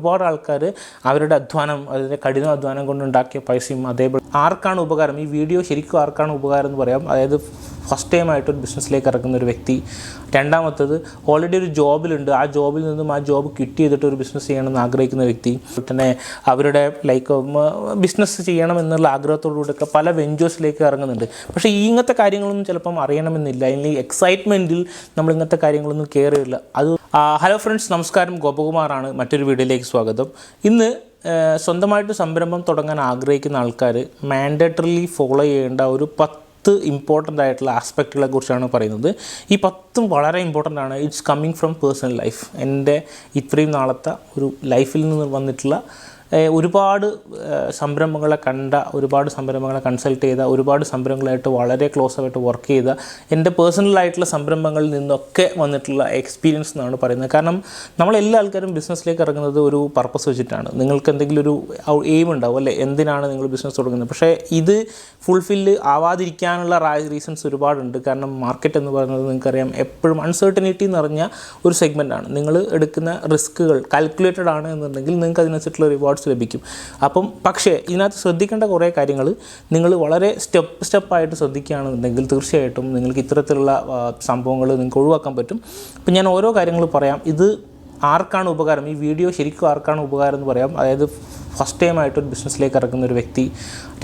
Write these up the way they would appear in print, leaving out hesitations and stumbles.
ഒരുപാട് ആൾക്കാർ അവരുടെ അധ്വാനം, അതിൻ്റെ കഠിനാധ്വാനം കൊണ്ടുണ്ടാക്കിയ പൈസയും അതേപോലെ ആർക്കാണ് ഉപകാരം, ഈ വീഡിയോ ശരിക്കും ആർക്കാണ് ഉപകാരം എന്ന് പറയാം. അതായത് ഫസ്റ്റ് ടൈമായിട്ട് ഒരു ബിസിനസ്സിലേക്ക് ഇറങ്ങുന്ന ഒരു വ്യക്തി, രണ്ടാമത്തത് ഓൾറെഡി ഒരു ജോബിലുണ്ട്, ആ ജോബിൽ നിന്നും ആ ജോബ് ക്വിറ്റ് ചെയ്തിട്ട് ഒരു ബിസിനസ് ചെയ്യണമെന്ന് ആഗ്രഹിക്കുന്ന വ്യക്തി, തന്നെ അവരുടെ ബിസിനസ് ചെയ്യണം എന്നുള്ള ആഗ്രഹത്തോടുകൂടിയൊക്കെ പല വെഞ്ചേഴ്സിലേക്ക് ഇറങ്ങുന്നുണ്ട്. പക്ഷേ ഇങ്ങനത്തെ കാര്യങ്ങളൊന്നും ചിലപ്പം അറിയണമെന്നില്ല, അല്ലെങ്കിൽ എക്സൈറ്റ്മെൻറ്റിൽ നമ്മൾ ഇങ്ങനത്തെ കാര്യങ്ങളൊന്നും കെയർ ചെയ്യില്ല. അത് ഹലോ ഫ്രണ്ട്സ്, നമസ്കാരം. ഗോപകുമാറാണ്. മറ്റൊരു വീഡിയോയിലേക്ക് സ്വാഗതം. ഇന്ന് സ്വന്തമായിട്ട് സംരംഭം തുടങ്ങാൻ ആഗ്രഹിക്കുന്ന ആൾക്കാർ മാൻഡേറ്ററിലി ഫോളോ ചെയ്യേണ്ട ഒരു 10 ഇമ്പോർട്ടൻ്റ് ആയിട്ടുള്ള ആസ്പെക്റ്റുകളെ കുറിച്ചാണ് പറയുന്നത്. ഈ 10 വളരെ ഇമ്പോർട്ടൻ്റ് ആണ്. It's coming from personal life. എൻ്റെ ഇത്രയും നാളത്തെ ഒരു ലൈഫിൽ നിന്ന് വന്നിട്ടുള്ള ഒരുപാട് സംരംഭങ്ങളെ കണ്ട, ഒരുപാട് സംരംഭങ്ങളെ കൺസൾട്ട് ചെയ്ത, ഒരുപാട് സംരംഭങ്ങളായിട്ട് വളരെ ക്ലോസ് ആയിട്ട് വർക്ക് ചെയ്ത എൻ്റെ പേഴ്സണലായിട്ടുള്ള സംരംഭങ്ങളിൽ നിന്നൊക്കെ വന്നിട്ടുള്ള എക്സ്പീരിയൻസ് എന്നാണ് പറയുന്നത്. കാരണം നമ്മളെല്ലാ ആൾക്കാരും ബിസിനസ്സിലേക്ക് ഇറങ്ങുന്നത് ഒരു പർപ്പസ് വെച്ചിട്ടാണ്. നിങ്ങൾക്ക് എന്തെങ്കിലും ഒരു എയിം ഉണ്ടാവും അല്ലേ, എന്തിനാണ് നിങ്ങൾ ബിസിനസ് തുടങ്ങുന്നത്. പക്ഷേ ഇത് ഫുൾഫില്ല് ആവാതിരിക്കാനുള്ള റീസൺസ് ഒരുപാടുണ്ട്. കാരണം മാർക്കറ്റ് എന്ന് പറയുന്നത് നിങ്ങൾക്കറിയാം എപ്പോഴും അൺസർട്ടനിറ്റി നിറഞ്ഞ ഒരു സെഗ്മെൻറ്റാണ്. നിങ്ങൾ എടുക്കുന്ന റിസ്ക്കുകൾ കാൽക്കുലേറ്റഡ് ആണ് എന്നുണ്ടെങ്കിൽ നിങ്ങൾക്ക് അതിനനുസരിച്ചുള്ള റിവാർഡ്സ് ലഭിക്കും. പക്ഷേ ഇതിനകത്ത് ശ്രദ്ധിക്കേണ്ട കുറേ കാര്യങ്ങൾ നിങ്ങൾ വളരെ സ്റ്റെപ്പായിട്ട് ശ്രദ്ധിക്കുകയാണെന്നുണ്ടെങ്കിൽ തീർച്ചയായിട്ടും നിങ്ങൾക്ക് ഇത്തരത്തിലുള്ള സംഭവങ്ങൾ നിങ്ങൾക്ക് ഒഴിവാക്കാൻ പറ്റും. അപ്പം ഞാൻ ഓരോ കാര്യങ്ങൾ പറയാം. ഇത് ആർക്കാണ് ഉപകാരം, ഈ വീഡിയോ ശരിക്കും ആർക്കാണ് ഉപകാരം എന്ന് പറയാം. അതായത് ഫസ്റ്റ് ടൈമായിട്ട് ഒരു ബിസിനസ്സിലേക്ക് ഇറങ്ങുന്ന ഒരു വ്യക്തി,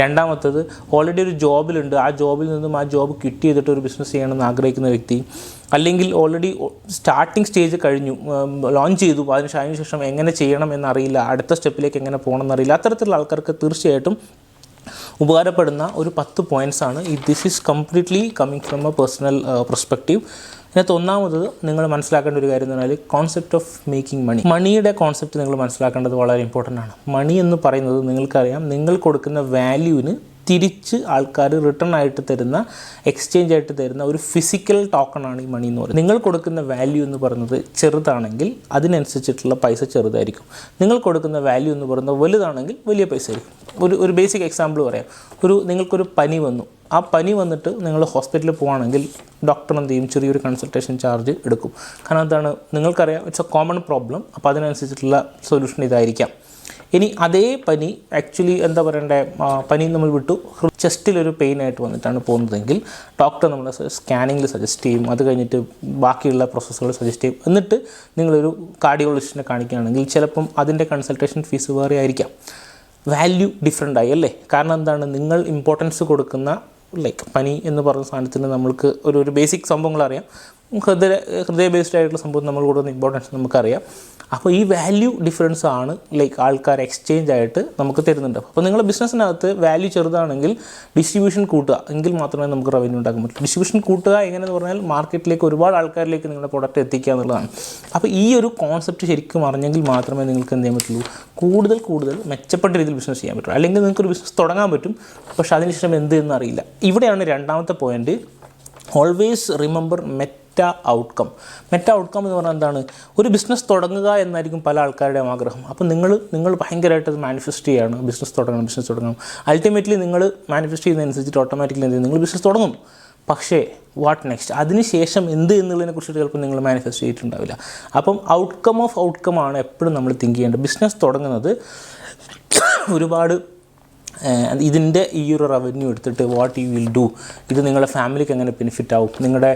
രണ്ടാമത്തത് ഓൾറെഡി ഒരു ജോബിലുണ്ട്, ആ ജോബിൽ നിന്നും ആ ജോബ് ക്വിറ്റ് ചെയ്തിട്ട് ഒരു ബിസിനസ് ചെയ്യണമെന്ന് ആഗ്രഹിക്കുന്ന വ്യക്തി, അല്ലെങ്കിൽ ഓൾറെഡി സ്റ്റാർട്ടിംഗ് സ്റ്റേജ് കഴിഞ്ഞു, ലോഞ്ച് ചെയ്തു, അതിനുശേഷം എങ്ങനെ ചെയ്യണം എന്നറിയില്ല, അടുത്ത സ്റ്റെപ്പിലേക്ക് എങ്ങനെ പോകണം എന്നറിയില്ല. അത്തരത്തിലുള്ള ആൾക്കാർക്ക് തീർച്ചയായിട്ടും ഉപകാരപ്പെടുന്ന ഒരു 10 പോയിൻറ്റ്സാണ്. This is completely coming from a personal perspective. ഇതിനകത്ത് ഒന്നാമത് നിങ്ങൾ മനസ്സിലാക്കേണ്ട ഒരു കാര്യം എന്ന് പറഞ്ഞാൽ കോൺസെപ്റ്റ് ഓഫ് മേക്കിംഗ് മണി. മണിയുടെ കോൺസെപ്റ്റ് നിങ്ങൾ മനസ്സിലാക്കേണ്ടത് വളരെ ഇമ്പോർട്ടൻ്റ് ആണ്. മണി എന്ന് പറയുന്നത് നിങ്ങൾക്കറിയാം, നിങ്ങൾ കൊടുക്കുന്ന വാല്യൂവിന് തിരിച്ച് ആൾക്കാർ റിട്ടേൺ ആയിട്ട് തരുന്ന, എക്സ്ചേഞ്ച് ആയിട്ട് തരുന്ന ഒരു ഫിസിക്കൽ ടോക്കണാണ് ഈ മണി എന്ന് പറയുന്നത്. നിങ്ങൾ കൊടുക്കുന്ന വാല്യൂ എന്ന് പറയുന്നത് ചെറുതാണെങ്കിൽ അതിനനുസരിച്ചിട്ടുള്ള പൈസ ചെറുതായിരിക്കും. നിങ്ങൾ കൊടുക്കുന്ന വാല്യൂ എന്ന് പറയുന്നത് വലുതാണെങ്കിൽ വലിയ പൈസ ആയിരിക്കും. ഒരു ബേസിക് എക്സാമ്പിൾ പറയാം. നിങ്ങൾക്കൊരു പനി വന്നു, ആ പനി വന്നിട്ട് നിങ്ങൾ ഹോസ്പിറ്റലിൽ പോവുകയാണെങ്കിൽ ഡോക്ടർ എന്ത് ചെയ്യും, ചെറിയൊരു കൺസൾട്ടേഷൻ ചാർജ് എടുക്കും. കാരണം എന്താണ്, നിങ്ങൾക്കറിയാം ഇറ്റ്സ് എ കോമൺ പ്രോബ്ലം. അപ്പോൾ അതിനനുസരിച്ചിട്ടുള്ള സൊല്യൂഷൻ ഇതായിരിക്കാം. ഇനി അതേ പനി ആക്ച്വലി എന്താ പറയണ്ടേ, പനി നമ്മൾ വിട്ടു ചെസ്റ്റിലൊരു പെയിൻ ആയിട്ട് വന്നിട്ടാണ് പോകുന്നതെങ്കിൽ ഡോക്ടർ നമ്മൾ സ്കാനിങ്ങിൽ സജസ്റ്റ് ചെയ്യും, അത് കഴിഞ്ഞിട്ട് ബാക്കിയുള്ള പ്രോസസ്സുകൾ സജസ്റ്റ് ചെയ്യും. എന്നിട്ട് നിങ്ങളൊരു കാർഡിയോളജിസ്റ്റിനെ കാണിക്കുകയാണെങ്കിൽ ചിലപ്പം അതിൻ്റെ കൺസൾട്ടേഷൻ ഫീസ് വേറെ ആയിരിക്കാം. വാല്യൂ ഡിഫറെൻ്റ് ആയി അല്ലേ. കാരണം എന്താണ്, നിങ്ങൾ ഇമ്പോർട്ടൻസ് കൊടുക്കുന്ന പനി എന്ന് പറയുന്ന സാധനത്തിന് നമ്മൾക്ക് ഒരു ബേസിക് സംഭവങ്ങൾ അറിയാം, ഹൃദയ ബേസ്ഡ് ആയിട്ടുള്ള സംഭവം നമ്മൾ കൊടുക്കുന്ന ഇമ്പോർട്ടൻസ് നമുക്കറിയാം. അപ്പോൾ ഈ വാല്യൂ ഡിഫറൻസ് ആണ് ആൾക്കാർ എക്സ്ചേഞ്ച് ആയിട്ട് നമുക്ക് തരുന്നുണ്ട്. അപ്പോൾ നിങ്ങളുടെ ബിസിനസ്സിനകത്ത് വാല്യൂ ചെറുതാണെങ്കിൽ ഡിസ്ട്രിബ്യൂഷൻ കൂട്ടുക, എങ്കിൽ മാത്രമേ നമുക്ക് റവന്യൂ ഉണ്ടാക്കാൻ പറ്റൂ. ഡിസ്ട്രിബ്യൂഷൻ കൂട്ടുക എങ്ങനെയെന്ന് പറഞ്ഞാൽ മാർക്കറ്റിലേക്ക് ഒരുപാട് ആൾക്കാരിലേക്ക് നിങ്ങളുടെ പ്രൊഡക്റ്റ് എത്തിക്കുക എന്നുള്ളതാണ്. അപ്പോൾ ഈ ഒരു കോൺസെപ്റ്റ് ശരിക്കും അറിഞ്ഞെങ്കിൽ മാത്രമേ നിങ്ങൾക്ക് എന്ത് ചെയ്യാൻ പറ്റുള്ളൂ, കൂടുതൽ മെച്ചപ്പെട്ട രീതിയിൽ ബിസിനസ് ചെയ്യാൻ പറ്റുള്ളൂ. അല്ലെങ്കിൽ നിങ്ങൾക്കൊരു ബിസിനസ് തുടങ്ങാൻ പറ്റും, പക്ഷേ അതിനുശേഷം എന്ത് എന്ന് അറിയില്ല. ഇവിടെയാണ് രണ്ടാമത്തെ point. Always remember Meta outcome എന്ന് പറഞ്ഞാൽ എന്താണ്, ഒരു ബിസിനസ് തുടങ്ങുക എന്നായിരിക്കും പല ആൾക്കാരുടെയും ആഗ്രഹം. അപ്പോൾ നിങ്ങൾ ഭയങ്കരമായിട്ട് അത് മാനിഫെസ്റ്റ് ചെയ്യുകയാണ്, ബിസിനസ് തുടങ്ങണം. അൾട്ടിമേറ്റ്ലി നിങ്ങൾ മാനിഫെസ്റ്റ് ചെയ്യുന്നതനുസരിച്ചിട്ട് ഓട്ടോമാറ്റിക്കലി എന്ത് ചെയ്യും, നിങ്ങൾ ബിസിനസ് തുടങ്ങും. പക്ഷേ വാട്ട് നെക്സ്റ്റ്, അതിനുശേഷം എന്ത് എന്നുള്ളതിനെക്കുറിച്ചിട്ട് ചിലപ്പോൾ നിങ്ങൾ മാനിഫെസ്റ്റ് ചെയ്തിട്ടുണ്ടാവില്ല. അപ്പം ഔട്ട്കം ആണ് എപ്പോഴും നമ്മൾ തിങ്ക് ചെയ്യേണ്ടത്. ബിസിനസ് തുടങ്ങുന്നത് ഒരുപാട് ഇതിൻ്റെ ഈ ഒരു റവന്യൂ എടുത്തിട്ട് വാട്ട് യു വിൽ ഡു, ഇത് നിങ്ങളുടെ ഫാമിലിക്ക് എങ്ങനെ ബെനിഫിറ്റ് ആവും, നിങ്ങളുടെ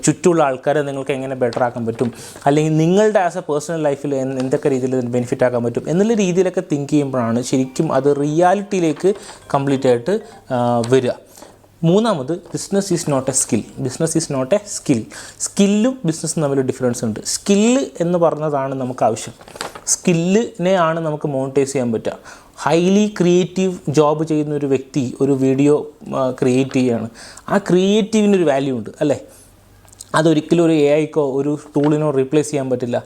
ചുറ്റുമുള്ള ആൾക്കാരെ നിങ്ങൾക്ക് എങ്ങനെ ബെറ്റർ ആക്കാൻ പറ്റും, അല്ലെങ്കിൽ നിങ്ങളുടെ ആസ് എ പേഴ്സണൽ ലൈഫിൽ എന്തൊക്കെ രീതിയിൽ ഇതിന് ബെനിഫിറ്റ് ആക്കാൻ പറ്റും എന്നുള്ള രീതിയിലൊക്കെ തിങ്ക് ചെയ്യുമ്പോഴാണ് ശരിക്കും അത് റിയാലിറ്റിയിലേക്ക് കംപ്ലീറ്റ് ആയിട്ട് വരിക. മൂന്നാമത്, business is not a skill. സ്കില്ലും ബിസിനസ്സും തമ്മിൽ ഡിഫറൻസ് ഉണ്ട്. സ്കില്ല് എന്ന് പറഞ്ഞതാണ് നമുക്ക് ആവശ്യം. സ്കില്ലിനെയാണ് നമുക്ക് മോണിറ്റൈസ് ചെയ്യാൻ പറ്റുക. ഹൈലി ക്രിയേറ്റീവ് ജോബ് ചെയ്യുന്ന ഒരു വ്യക്തി ഒരു വീഡിയോ ക്രിയേറ്റ് ചെയ്യുകയാണ്, ആ ക്രിയേറ്റീവിനൊരു വാല്യൂ ഉണ്ട് അല്ലേ. അതൊരിക്കലും ഒരു AIക്കോ ഒരു ടൂളിനോ റീപ്ലേസ് ചെയ്യാൻ പറ്റില്ല.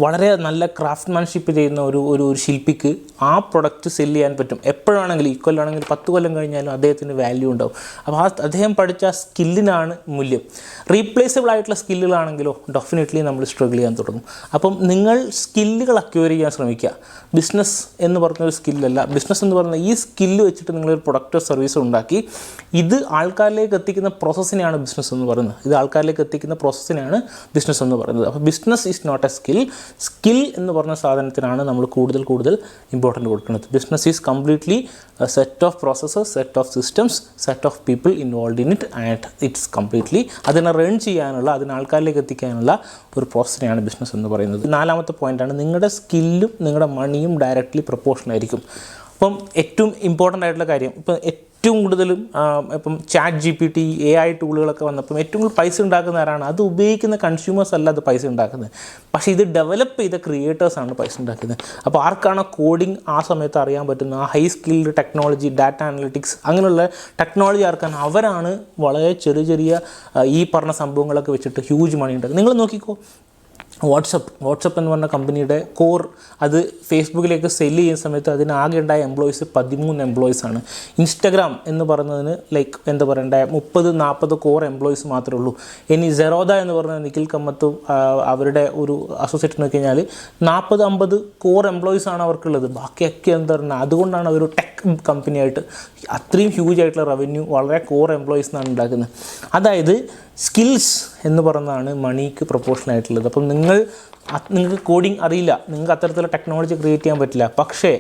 വളരെ നല്ല ക്രാഫ്റ്റ്മാൻഷിപ്പ് ചെയ്യുന്ന ഒരു ശില്പിക്ക് ആ പ്രൊഡക്റ്റ് സെല്ല് ചെയ്യാൻ പറ്റും. എപ്പോഴാണെങ്കിലും, ഈ കൊല്ലമാണെങ്കിൽ 10 കൊല്ലം കഴിഞ്ഞാലും അദ്ദേഹത്തിന് വാല്യൂ ഉണ്ടാവും. അപ്പോൾ അദ്ദേഹം പഠിച്ച ആ സ്കില്ലിനാണ് മൂല്യം. റീപ്ലേസബിൾ ആയിട്ടുള്ള സ്കില്ലുകളാണെങ്കിലോ ഡെഫിനറ്റ്ലി നമ്മൾ സ്ട്രഗിൾ ചെയ്യാൻ തുടങ്ങും. അപ്പം നിങ്ങൾ സ്കില്ലുകൾ അക്വയർ ചെയ്യാൻ ശ്രമിക്കുക. ബിസിനസ് എന്ന് പറഞ്ഞൊരു സ്കില്ലല്ല. ബിസിനസ് എന്ന് പറഞ്ഞാൽ ഈ സ്കില്ല് വെച്ചിട്ട് നിങ്ങളൊരു പ്രൊഡക്റ്റോ സർവീസോ ഉണ്ടാക്കി ഇത് ആൾക്കാരിലേക്ക് എത്തിക്കുന്ന പ്രോസസ്സിനെയാണ് ബിസിനസ് എന്ന് പറയുന്നത്. ഇത് ആൾക്കാരിലേക്ക് എത്തിക്കുന്ന പ്രോസസ്സിനെയാണ് ബിസിനസ് എന്ന് പറയുന്നത്. അപ്പോൾ business is not a skill. Skill എന്ന് പറഞ്ഞ സാധനത്തിനാണ് നമ്മൾ കൂടുതൽ ഇമ്പോർട്ടൻ്റ് കൊടുക്കുന്നത്. Business is completely set of processes, set of systems, set of people involve in it and it's completely അതിനെ റൺ ചെയ്യാനുള്ള, അതിന് ആൾക്കാരിലേക്ക് എത്തിക്കാനുള്ള ഒരു പ്രോസസ്സിനെയാണ് ബിസിനസ് എന്ന് പറയുന്നത്. 4ാമത്തെ പോയിൻ്റാണ് നിങ്ങളുടെ സ്കില്ലും നിങ്ങളുടെ മണിയും ഡയറക്റ്റ്ലി പ്രൊപ്പോർഷണൽ ആയിരിക്കും. അപ്പം ഏറ്റവും ഇമ്പോർട്ടൻ്റ് ആയിട്ടുള്ള കാര്യം, ഇപ്പം ഏറ്റവും കൂടുതലും ഇപ്പം ChatGPT AI ടൂളുകളൊക്കെ വന്നപ്പം ഏറ്റവും കൂടുതൽ പൈസ ഉണ്ടാക്കുന്ന ആരാണ്? അത് ഉപയോഗിക്കുന്ന കൺസ്യൂമേഴ്സ് അല്ല അത് പൈസ ഉണ്ടാക്കുന്നത്, പക്ഷേ ഇത് ഡെവലപ്പ് ചെയ്ത ക്രിയേറ്റേഴ്സാണ് പൈസ ഉണ്ടാക്കുന്നത്. അപ്പോൾ ആർക്കാണ് കോഡിങ് ആ സമയത്ത് അറിയാൻ പറ്റുന്നത്, ആ high skilled technology, data analytics അങ്ങനെയുള്ള ടെക്നോളജി ആർക്കാണ്, അവരാണ് വളരെ ചെറിയ ഈ പറഞ്ഞ സംഭവങ്ങളൊക്കെ വെച്ചിട്ട് ഹ്യൂജ് മണി ഉണ്ടാക്കുന്നത്. നിങ്ങൾ നോക്കിക്കോ, വാട്സപ്പ് എന്ന് പറഞ്ഞ കമ്പനിയുടെ കോർ അത് ഫേസ്ബുക്കിലേക്ക് സെല്ല് ചെയ്യുന്ന സമയത്ത് അതിന് ആകെ ഉണ്ടായ എംപ്ലോയീസ് 13 എംപ്ലോയീസാണ്. ഇൻസ്റ്റഗ്രാം എന്ന് പറയുന്നതിന് ലൈക്ക് എന്താ പറയണ്ടേ 30-40 കോർ എംപ്ലോയീസ് മാത്രമേ ഉള്ളൂ. ഇനി സെറോദ എന്ന് പറഞ്ഞ നിഖിൽ കമ്മത്തും അവരുടെ ഒരു അസോസിയേറ്റ് നോക്കി കഴിഞ്ഞാൽ 40-50 കോർ എംപ്ലോയീസാണ് അവർക്കുള്ളത്. ബാക്കിയൊക്കെ എന്താ പറയുക, അതുകൊണ്ടാണ് അവർ ടെക് കമ്പനിയായിട്ട് അത്രയും ഹ്യൂജ് ആയിട്ടുള്ള റവന്യൂ വളരെ കോർ എംപ്ലോയീസിനാണ് ഉണ്ടാക്കുന്നത്. അതായത് സ്കിൽസ് എന്ന് പറയുന്നതാണ് മണിക്ക് പ്രൊപ്പോർഷണൽ ആയിട്ടുള്ളത്. അപ്പം നിങ്ങൾക്ക് കോഡിങ് അറിയില്ല, നിങ്ങൾക്ക് അത്തരത്തിലുള്ള ടെക്നോളജി ക്രിയേറ്റ് ചെയ്യാൻ പറ്റില്ല, പക്ഷേ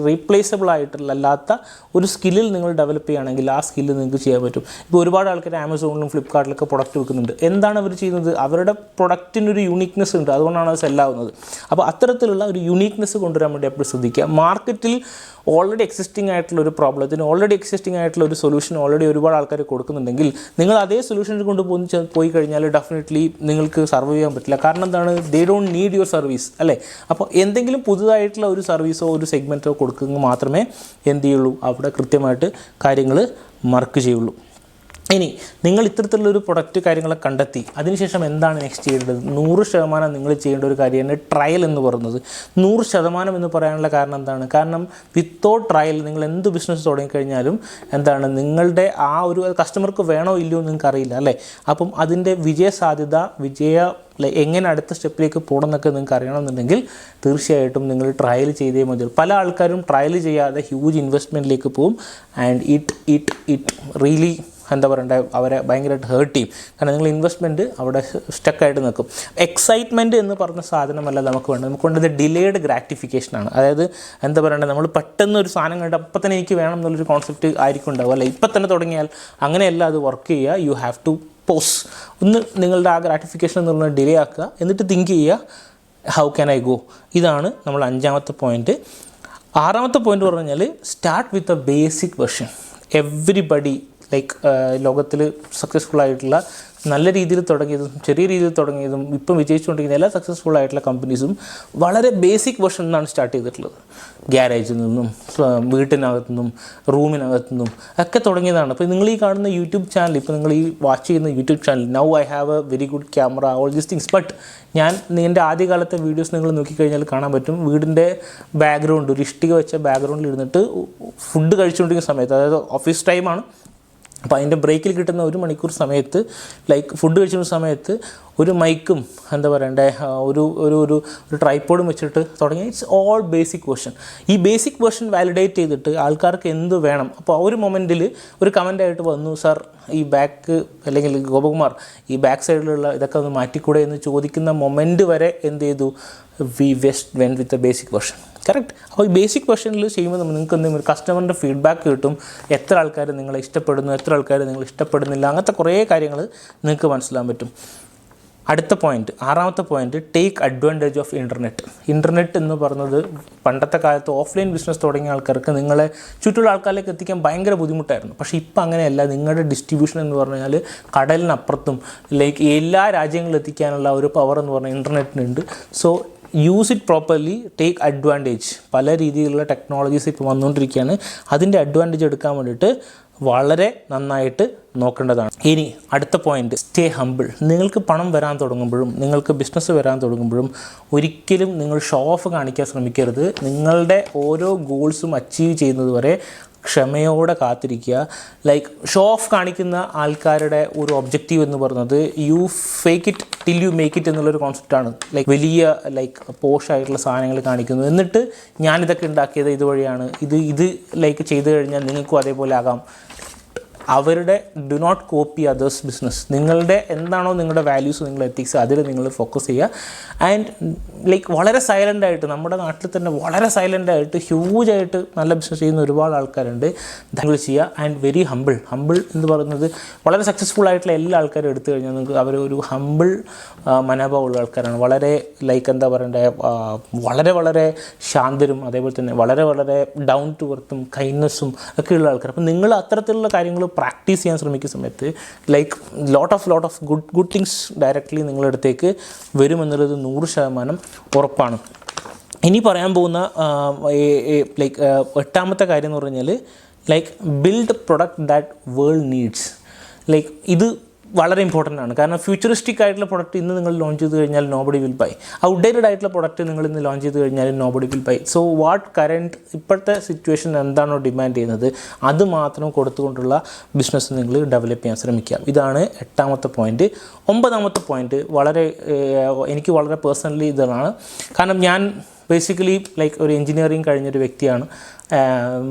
റീപ്ലേസബിൾ ആയിട്ടുള്ളല്ലാത്ത ഒരു സ്കില്ലിൽ നിങ്ങൾ ഡെവലപ്പ് ചെയ്യുകയാണെങ്കിൽ ആ സ്കില്ല് നിങ്ങൾക്ക് ചെയ്യാൻ പറ്റും. ഇപ്പോൾ ഒരുപാട് ആൾക്കാർ ആമസോണിലും ഫ്ലിപ്കാർട്ടിലൊക്കെ പ്രൊഡക്റ്റ് വിൽക്കുന്നുണ്ട്. എന്താണ് അവർ ചെയ്യുന്നത്? അവരുടെ പ്രൊഡക്റ്റിനൊരു യൂണിക്നെസ് ഉണ്ട്, അതുകൊണ്ടാണ് അത് സെല്ലാവുന്നത്. അപ്പോൾ അത്തരത്തിലുള്ള ഒരു യൂണിക്നെസ് കൊണ്ടുവരാൻ വേണ്ടി എപ്പോഴും ശ്രദ്ധിക്കുക. മാർക്കറ്റിൽ ഓൾറെഡി എക്സിസ്റ്റിംഗ് ആയിട്ടുള്ള ഒരു പ്രോബ്ലത്തിന് ഓൾറെഡി എക്സിസ്റ്റിംഗ് ആയിട്ടുള്ള ഒരു സൊല്യൂഷൻ ഓൾറെഡി ഒരുപാട് ആൾക്കാർ കൊടുക്കുന്നുണ്ടെങ്കിൽ നിങ്ങൾ അതേ സൊല്യൂഷനിൽ പോയി കഴിഞ്ഞാൽ ഡെഫിനറ്റ്ലി നിങ്ങൾക്ക് സർവൈവ് ചെയ്യാൻ പറ്റില്ല. കാരണം എന്താണ്? They don't need your service അല്ലേ. അപ്പോൾ എന്തെങ്കിലും പുതുതായിട്ടുള്ള ഒരു സർവീസോ ഒരു സെഗ്മെൻറ്റോ കൊടുക്കുമെങ്കിൽ മാത്രമേ എന്ത് ചെയ്യുള്ളൂ, അവിടെ കൃത്യമായിട്ട് കാര്യങ്ങൾ മാർക്ക് ചെയ്യുള്ളൂ. ഇനി നിങ്ങൾ ഇത്തരത്തിലുള്ളൊരു പ്രൊഡക്റ്റ് കാര്യങ്ങളൊക്കെ കണ്ടെത്തി അതിനുശേഷം എന്താണ് നെക്സ്റ്റ് ചെയ്യേണ്ടത്? 100% നിങ്ങൾ ചെയ്യേണ്ട ഒരു കാര്യമാണ് ട്രയൽ എന്ന് പറയുന്നത്. 100% എന്ന് പറയാനുള്ള കാരണം എന്താണ്? കാരണം വിത്തൗട്ട് ട്രയൽ നിങ്ങൾ എന്ത് ബിസിനസ് തുടങ്ങിക്കഴിഞ്ഞാലും എന്താണ് നിങ്ങളുടെ ആ ഒരു കസ്റ്റമർക്ക് വേണോ ഇല്ലയോ നിങ്ങൾക്ക് അറിയില്ല അല്ലേ. അപ്പം അതിൻ്റെ എങ്ങനെ അടുത്ത സ്റ്റെപ്പിലേക്ക് പോകണം എന്നൊക്കെ നിങ്ങൾക്ക് അറിയണമെന്നുണ്ടെങ്കിൽ തീർച്ചയായിട്ടും നിങ്ങൾ ട്രയൽ ചെയ്തേ മതി. പല ആൾക്കാരും ട്രയൽ ചെയ്യാതെ ഹ്യൂജ് ഇൻവെസ്റ്റ്മെൻറ്റിലേക്ക് പോകും ആൻഡ് ഇറ്റ് റിയലി എന്താ പറയണ്ടേ അവരെ ഭയങ്കരമായിട്ട് ഹേർട്ട് ചെയ്യും. കാരണം നിങ്ങൾ ഇൻവെസ്റ്റ്മെൻറ്റ് അവിടെ സ്റ്റക്കായിട്ട് നിൽക്കും. എക്സൈറ്റ്മെൻറ്റ് എന്ന് പറഞ്ഞ സാധനമല്ല നമുക്ക് വേണ്ടത് ഡിലേഡ് ഗ്രാറ്റിഫിക്കേഷനാണ്. അതായത് എന്താ പറയണ്ടേ, നമ്മൾ പെട്ടെന്ന് ഒരു സാധനം കണ്ട് അപ്പം തന്നെ എനിക്ക് വേണം എന്നുള്ളൊരു കോൺസെപ്റ്റ് ആയിരിക്കും ഉണ്ടാവും അല്ലേ. ഇപ്പം തന്നെ തുടങ്ങിയാൽ അങ്ങനെയല്ല അത് വർക്ക് ചെയ്യുക. You have to pause. ഒന്ന് നിങ്ങളുടെ ആ ഗ്രാറ്റിഫിക്കേഷൻ എന്നുള്ളത് ഡിലേ ആക്കുക, എന്നിട്ട് തിങ്ക് ചെയ്യുക ഹൗ ക്യാൻ ഐ ഗോ. ഇതാണ് നമ്മൾ 5ാമത്തെ പോയിൻറ്റ്. 6ാമത്തെ പോയിൻറ്റ് പറഞ്ഞു കഴിഞ്ഞാൽ start with a basic version. Everybody ലോകത്തിൽ സക്സസ്ഫുൾ ആയിട്ടുള്ള നല്ല രീതിയിൽ തുടങ്ങിയതും ചെറിയ രീതിയിൽ തുടങ്ങിയതും ഇപ്പം വിജയിച്ചുകൊണ്ടിരിക്കുന്ന എല്ലാ സക്സസ്ഫുൾ ആയിട്ടുള്ള കമ്പനീസും വളരെ ബേസിക് വെർഷൻ നിന്നാണ് സ്റ്റാർട്ട് ചെയ്തിട്ടുള്ളത്. ഗ്യാരേജിൽ നിന്നും വീട്ടിനകത്തു നിന്നും റൂമിനകത്തു ഒക്കെ തുടങ്ങിയതാണ്. അപ്പോൾ നിങ്ങൾ ഈ കാണുന്ന യൂട്യൂബ് ചാനൽ, ഇപ്പോൾ നിങ്ങൾ ഈ വാച്ച് ചെയ്യുന്ന YouTube channel, now I have A very good camera, all these things. But എൻ്റെ ആദ്യകാലത്തെ വീഡിയോസ് നിങ്ങൾ നോക്കിക്കഴിഞ്ഞാൽ കാണാൻ പറ്റും, വീടിൻ്റെ ബാക്ക്ഗ്രൗണ്ട് ഒരു ഇഷ്ടിക വെച്ച ബാക്ക്ഗ്രൗണ്ടിൽ ഇരുന്നിട്ട് ഫുഡ് കഴിച്ചുകൊണ്ടിരിക്കുന്ന സമയത്ത്, അതായത് ഓഫീസ് ടൈമാണ്, അപ്പോൾ അതിൻ്റെ ബ്രേക്കിൽ കിട്ടുന്ന 1 മണിക്കൂർ സമയത്ത് ഫുഡ് കഴിച്ചിരുന്ന സമയത്ത് ഒരു മൈക്കും എന്താ പറയണ്ടേ ഒരു ട്രൈപ്പോഡും വെച്ചിട്ട് തുടങ്ങി. It's all basic version. ഈ ബേസിക് വേർഷൻ വാലിഡേറ്റ് ചെയ്തിട്ട് ആൾക്കാർക്ക് എന്ത് വേണം. അപ്പോൾ ആ ഒരു മൊമെൻറ്റിൽ ഒരു കമൻ്റായിട്ട് വന്നു, സാർ ഈ ബാക്ക് അല്ലെങ്കിൽ ഗോപകുമാർ ഈ ബാക്ക് സൈഡിലുള്ള ഇതൊക്കെ ഒന്ന് മാറ്റിക്കൂടെ എന്ന് ചോദിക്കുന്ന മൊമെൻറ്റ് വരെ എന്ത് ചെയ്തു, we went with a basic version. Correct. അപ്പോൾ ഈ ബേസിക് വെർഷനിൽ ചെയ്യുമ്പോൾ നിങ്ങൾക്ക് എന്തെങ്കിലും ഒരു കസ്റ്റമറിൻ്റെ ഫീഡ്ബാക്ക് കിട്ടും. എത്ര ആൾക്കാർ നിങ്ങളെ ഇഷ്ടപ്പെടുന്നു, എത്ര ആൾക്കാർ നിങ്ങൾ ഇഷ്ടപ്പെടുന്നില്ല, അങ്ങനത്തെ കുറേ കാര്യങ്ങൾ നിങ്ങൾക്ക് മനസ്സിലാക്കാൻ പറ്റും. അടുത്ത പോയിൻറ്റ്, 6ാമത്തെ point, take advantage of internet. Internet എന്ന് പറയുന്നത് പണ്ടത്തെ കാലത്ത് ഓഫ്ലൈൻ ബിസിനസ് തുടങ്ങിയ ആൾക്കാർക്ക് നിങ്ങളെ ചുറ്റുള്ള ആൾക്കാരിലേക്ക് എത്തിക്കാൻ ഭയങ്കര ബുദ്ധിമുട്ടായിരുന്നു. പക്ഷേ ഇപ്പം അങ്ങനെയല്ല. നിങ്ങളുടെ ഡിസ്ട്രിബ്യൂഷൻ എന്ന് പറഞ്ഞാൽ കടലിനപ്പുറത്തും എല്ലാ രാജ്യങ്ങളിലും എത്തിക്കാനുള്ള ഒരു പവർ എന്ന് പറഞ്ഞാൽ ഇൻ്റർനെറ്റിനുണ്ട്. So use it properly, take advantage. പല രീതിയിലുള്ള ടെക്നോളജീസ് ഇപ്പോൾ വന്നുകൊണ്ടിരിക്കുകയാണ്. അതിൻ്റെ അഡ്വാൻറ്റേജ് എടുക്കാൻ വേണ്ടിയിട്ട് വളരെ നന്നായിട്ട് നോക്കേണ്ടതാണ്. ഇനി അടുത്ത പോയിന്റ്, സ്റ്റേ ഹംബിൾ. നിങ്ങൾക്ക് പണം വരാൻ തുടങ്ങുമ്പോഴും നിങ്ങൾക്ക് ബിസിനസ് വരാൻ തുടങ്ങുമ്പോഴും ഒരിക്കലും നിങ്ങൾ ഷോ ഓഫ് കാണിക്കാൻ ശ്രമിക്കരുത്. നിങ്ങളുടെ ഓരോ ഗോൾസും അച്ചീവ് ചെയ്യുന്നത് വരെ ക്ഷമയോടെ കാത്തിരിക്കുക. ഷോ ഓഫ് കാണിക്കുന്ന ആൾക്കാരുടെ ഒരു ഒബ്ജക്റ്റീവ് എന്ന് പറയുന്നത് U fake it till you make it എന്നുള്ളൊരു കോൺസെപ്റ്റാണ്. വലിയ പോഷായിട്ടുള്ള സാധനങ്ങൾ കാണിക്കുന്നു, എന്നിട്ട് ഞാനിതൊക്കെ ഉണ്ടാക്കിയത് ഇതുവഴിയാണ്, ഇത് ചെയ്തു കഴിഞ്ഞാൽ നിങ്ങൾക്കും അതേപോലെ ആകാം. അവരുടെ do not copy others business. നിങ്ങളുടെ എന്താണോ നിങ്ങളുടെ വാല്യൂസ്, നിങ്ങളുടെ എത്തിക്സ്, അതിൽ നിങ്ങൾ ഫോക്കസ് ചെയ്യുക. ആൻഡ് ലൈക്ക് വളരെ സൈലൻ്റായിട്ട്, നമ്മുടെ നാട്ടിൽ തന്നെ വളരെ സൈലൻ്റായിട്ട് ഹ്യൂജായിട്ട് നല്ല ബിസിനസ് ചെയ്യുന്ന ഒരുപാട് ആൾക്കാരുണ്ട്. നിങ്ങൾ ചെയ്യുക. ആൻഡ് വെരി ഹമ്പിൾ എന്ന് പറയുന്നത് വളരെ സക്സസ്ഫുൾ ആയിട്ടുള്ള എല്ലാ ആൾക്കാരും എടുത്തു കഴിഞ്ഞാൽ നിങ്ങൾക്ക് അവർ ഒരു ഹമ്പിൾ മനോഭാവമുള്ള ആൾക്കാരാണ്. വളരെ ലൈക്ക് എന്താ പറയണ്ടേ, വളരെ വളരെ ശാന്തരും അതേപോലെ തന്നെ വളരെ വളരെ ഡൗൺ ടു എർത്തും കൈൻഡ്നെസ്സും ഒക്കെയുള്ള ആൾക്കാർ. അപ്പം നിങ്ങൾ അത്തരത്തിലുള്ള കാര്യങ്ങൾ പ്രാക്ടീസ് ചെയ്യാൻ ശ്രമിക്കുന്ന സമയത്ത് like lot of good things directly നിങ്ങളുടെ അടുത്തേക്ക് വരുമെന്നുള്ളത് 100% ഉറപ്പാണ്. ഇനി പറയാൻ പോകുന്ന ലൈക്ക് 8ാമത്തെ കാര്യം എന്ന് പറഞ്ഞാൽ like build product that world needs. Like ഇത് വളരെ ഇമ്പോർട്ടൻ്റ് ആണ്. കാരണം ഫ്യൂച്ചറിസ്റ്റിക് ആയിട്ടുള്ള പ്രൊഡക്റ്റ് ഇന്ന് നിങ്ങൾ ലോഞ്ച് ചെയ്ത് കഴിഞ്ഞാൽ നോബഡി വിൽ ബൈ. ഔട്ട്ഡേറ്റഡ് ആയിട്ടുള്ള പ്രൊഡക്റ്റ് നിങ്ങൾ ഇന്ന് ലോഞ്ച് ചെയ്ത് കഴിഞ്ഞാൽ നോബഡി വിൽ ബൈ. സോ ഇപ്പോഴത്തെ സിറ്റുവേഷൻ എന്താണോ ഡിമാൻഡ് ചെയ്യുന്നത് അത് മാത്രം കൊടുത്തുകൊണ്ടുള്ള ബിസിനസ് നിങ്ങൾ ഡെവലപ്പ് ചെയ്യാൻ ശ്രമിക്കുക. ഇതാണ് 8ാമത്തെ പോയിൻറ്റ്. 9ാമത്തെ പോയിൻറ്റ് എനിക്ക് വളരെ പേഴ്സണലി ഇതാണ്. കാരണം ഞാൻ ബേസിക്കലി ലൈക്ക് ഒരു എൻജിനീയറിങ് കഴിഞ്ഞൊരു വ്യക്തിയാണ്,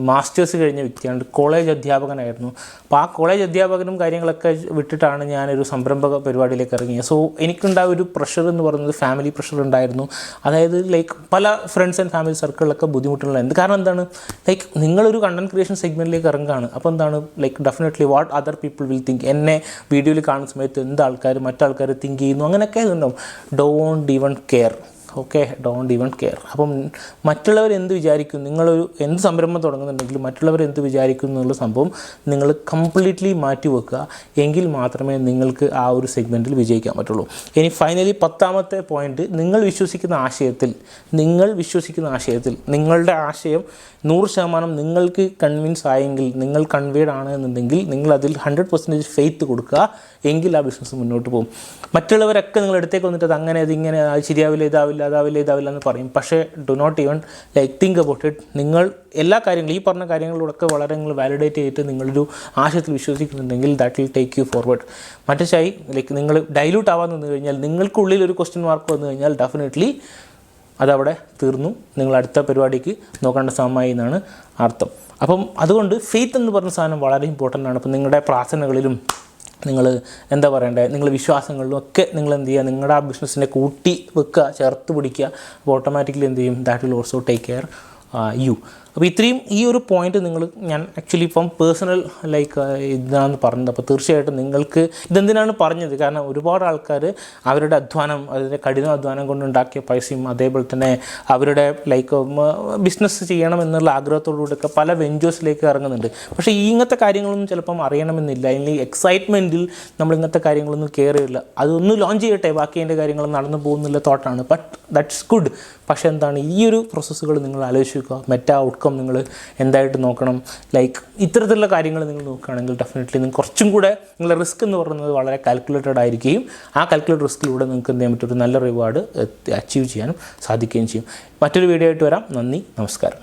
മാസ്റ്റേഴ്സ് കഴിഞ്ഞ വ്യക്തിയാണ്, കോളേജ് അധ്യാപകനായിരുന്നു. അപ്പോൾ ആ കോളേജ് അധ്യാപകനും കാര്യങ്ങളൊക്കെ വിട്ടിട്ടാണ് ഞാനൊരു സംരംഭക പരിപാടിയിലേക്ക് ഇറങ്ങിയത്. സോ എനിക്കുണ്ടായ ഒരു പ്രഷർ എന്ന് പറയുന്നത് ഫാമിലി പ്രഷർ ഉണ്ടായിരുന്നു. അതായത് ലൈക്ക് പല ഫ്രണ്ട്സ് ആൻഡ് ഫാമിലി സർക്കിളിലൊക്കെ ബുദ്ധിമുട്ടുകളുണ്ട്. കാരണം എന്താണ്, ലൈക്ക് നിങ്ങളൊരു കണ്ടൻറ് ക്രിയേഷൻ സെഗ്മെൻറ്റിലേക്ക് ഇറങ്ങുകയാണ്. അപ്പോൾ എന്താണ് like definitely what other people will think. എന്നെ വീഡിയോയിൽ കാണുന്ന സമയത്ത് മറ്റാൾക്കാർ തിങ്ക് ചെയ്യുന്നു, അങ്ങനെയൊക്കെ ഇതുണ്ടാവും. Don't even care. Don't even care. അപ്പം മറ്റുള്ളവർ എന്ത് വിചാരിക്കും, നിങ്ങളൊരു എന്ത് സംരംഭം തുടങ്ങുന്നുണ്ടെങ്കിലും മറ്റുള്ളവർ എന്ത് വിചാരിക്കും എന്നുള്ള സംഭവം നിങ്ങൾ കംപ്ലീറ്റ്ലി മാറ്റി വെക്കുക. എങ്കിൽ മാത്രമേ നിങ്ങൾക്ക് ആ ഒരു സെഗ്മെൻറ്റിൽ വിജയിക്കാൻ പറ്റുള്ളൂ. ഇനി ഫൈനലി 10ാമത്തെ പോയിൻറ്റ്, നിങ്ങൾ വിശ്വസിക്കുന്ന ആശയത്തിൽ നിങ്ങളുടെ ആശയം 100% നിങ്ങൾക്ക് കൺവിൻസ് ആയെങ്കിൽ, നിങ്ങൾ കൺവേഡ് ആണ് എന്നുണ്ടെങ്കിൽ നിങ്ങൾ അതിൽ 100% ഫെയ്ത്ത് കൊടുക്കുക. എങ്കിൽ ആ ബിസിനസ് മുന്നോട്ട് പോകും. മറ്റുള്ളവരൊക്കെ നിങ്ങൾ അടുത്തേക്ക് വന്നിട്ട് അത് അങ്ങനെ അതിങ്ങനെ ശരിയാവില്ല, ഇതാവില്ല എന്ന് പറയും. പക്ഷേ do not even like think about it. നിങ്ങൾ എല്ലാ കാര്യങ്ങളും ഈ പറഞ്ഞ കാര്യങ്ങളിലൂടെ വളരെ നിങ്ങൾ വാലിഡേറ്റ് ചെയ്തിട്ട് നിങ്ങളൊരു ആശയത്തിൽ വിശ്വസിക്കുന്നുണ്ടെങ്കിൽ that will take you forward. മറ്റേശായി ലൈക്ക് നിങ്ങൾ ഡൈല്യൂട്ട് ആവാൻ നിന്ന് കഴിഞ്ഞാൽ, നിങ്ങൾക്കുള്ളിൽ ഒരു ക്വസ്റ്റ്യൻ മാർക്ക് വന്നു കഴിഞ്ഞാൽ ഡെഫിനറ്റ്ലി അതവിടെ തീർന്നു, നിങ്ങൾ അടുത്ത പരിപാടിക്ക് നോക്കേണ്ട സമയമായി എന്നാണ് അർത്ഥം. അപ്പം അതുകൊണ്ട് ഫെയ്ത്ത് എന്ന് പറഞ്ഞ സാധനം വളരെ ഇമ്പോർട്ടൻ്റ് ആണ്. അപ്പം നിങ്ങളുടെ പ്രാർത്ഥനകളിലും നിങ്ങൾ എന്താ പറയണ്ടേ, നിങ്ങൾ വിശ്വാസങ്ങളിലും ഒക്കെ നിങ്ങൾ എന്ത് ചെയ്യുക, നിങ്ങളുടെ ആ ബിസിനസ്സിനെ കൂട്ടി വെക്കുക, ചേർത്ത് പിടിക്കുക. അപ്പോൾ ഓട്ടോമാറ്റിക്കലി എന്ത് ചെയ്യും, that will also take care U. അപ്പോൾ ഇത്രയും ഈ ഒരു പോയിൻറ്റ് ഞാൻ ആക്ച്വലി ഇപ്പം പേഴ്സണൽ ലൈക്ക് ഇതാണെന്ന് പറഞ്ഞത്. അപ്പോൾ തീർച്ചയായിട്ടും നിങ്ങൾക്ക് ഇതെന്തിനാണ് പറഞ്ഞത്, കാരണം ഒരുപാട് ആൾക്കാർ അവരുടെ അധ്വാനം, അതിൻ്റെ കഠിനാധ്വാനം കൊണ്ടുണ്ടാക്കിയ പൈസയും അതേപോലെ തന്നെ അവരുടെ ലൈക്ക് ബിസിനസ് ചെയ്യണം എന്നുള്ള ആഗ്രഹത്തോടുകൂടിയൊക്കെ പല വെഞ്ചേഴ്സിലേക്ക് ഇറങ്ങുന്നുണ്ട്. പക്ഷേ ഇങ്ങനത്തെ കാര്യങ്ങളൊന്നും ചിലപ്പം അറിയണമെന്നില്ല. അല്ലെങ്കിൽ എക്സൈറ്റ്മെൻറ്റിൽ നമ്മൾ ഇങ്ങനത്തെ കാര്യങ്ങളൊന്നും കെയർ ചെയ്യില്ല. അതൊന്ന് ലോഞ്ച് ചെയ്യട്ടെ, ബാക്കി അതിൻ്റെ കാര്യങ്ങൾ നടന്നു പോകുന്നില്ല തോട്ടാണ്. But that's good. പക്ഷേ എന്താണ്, ഈ ഒരു പ്രോസസ്സുകൾ നിങ്ങൾ ആലോചിക്കുക. ഔട്ട്കം നിങ്ങൾ എന്തായിട്ട് നോക്കണം. ലൈക്ക് ഇത്തരത്തിലുള്ള കാര്യങ്ങൾ നിങ്ങൾ നോക്കുകയാണെങ്കിൽ ഡെഫിനറ്റ്ലി നിങ്ങൾക്ക് കുറച്ചും കൂടെ നിങ്ങളുടെ റിസ്ക് എന്ന് പറയുന്നത് വളരെ കാൽക്കുലേറ്റഡ് ആയിരിക്കുകയും ആ കാൽക്കുലേറ്റഡ് റിസ്കിലൂടെ നിങ്ങൾക്ക് എന്ത് ചെയ്യാൻ പറ്റും, ഒരു നല്ല റിവാർഡ് അച്ചീവ് ചെയ്യാനും സാധിക്കുകയും ചെയ്യും. മറ്റൊരു വീഡിയോ ആയിട്ട് വരാം. നന്ദി, നമസ്കാരം.